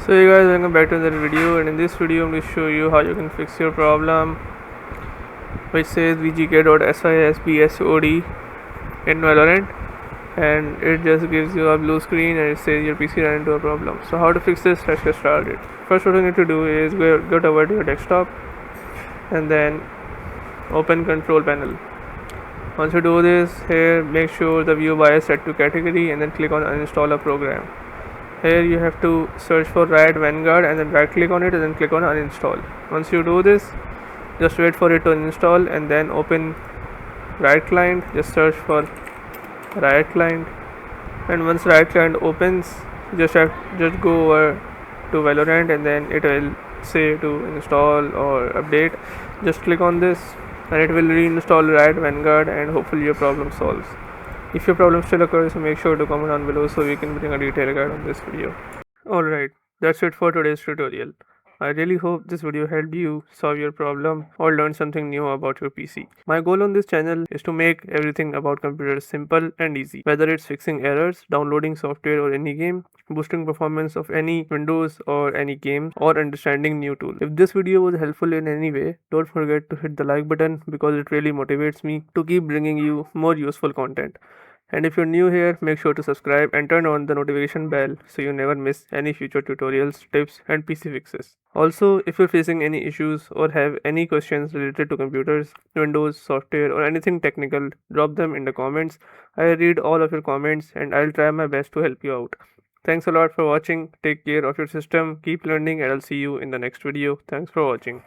So hey guys, welcome back to another video, and in this video I'm going to show you how you can fix your problem which says VGK.sys BSOD in Valorant, and it just gives you a blue screen and it says your PC ran into a problem. So how to fix this? Let's get started. First, what you need to do is go over to your desktop and then open control panel. Once you do this, here make sure the view by is set to category and then click on uninstall a program. Here you have to search for Riot Vanguard and then right click on it and then click on uninstall. Once you do this, just wait for it to uninstall and then open Riot client. Just search for Riot client, and once Riot client opens, just go over to Valorant and then it will say to install or update. Just click on this and it will reinstall Riot Vanguard and hopefully your problem solves. If your problem still occurs, make sure to comment down below so we can bring a detailed guide on this video. Alright, that's it for today's tutorial. I really hope this video helped you solve your problem or learn something new about your PC. My goal on this channel is to make everything about computers simple and easy, whether it's fixing errors, downloading software or any game, boosting performance of any Windows or any game, or understanding new tools. If this video was helpful in any way, don't forget to hit the like button because it really motivates me to keep bringing you more useful content. And if you're new here, make sure to subscribe and turn on the notification bell so you never miss any future tutorials, tips and PC fixes. Also, if you're facing any issues or have any questions related to computers, Windows, software or anything technical, drop them in the comments. I read all of your comments and I'll try my best to help you out. Thanks a lot for watching. Take care of your system, keep learning, and I'll see you in the next video. Thanks for watching.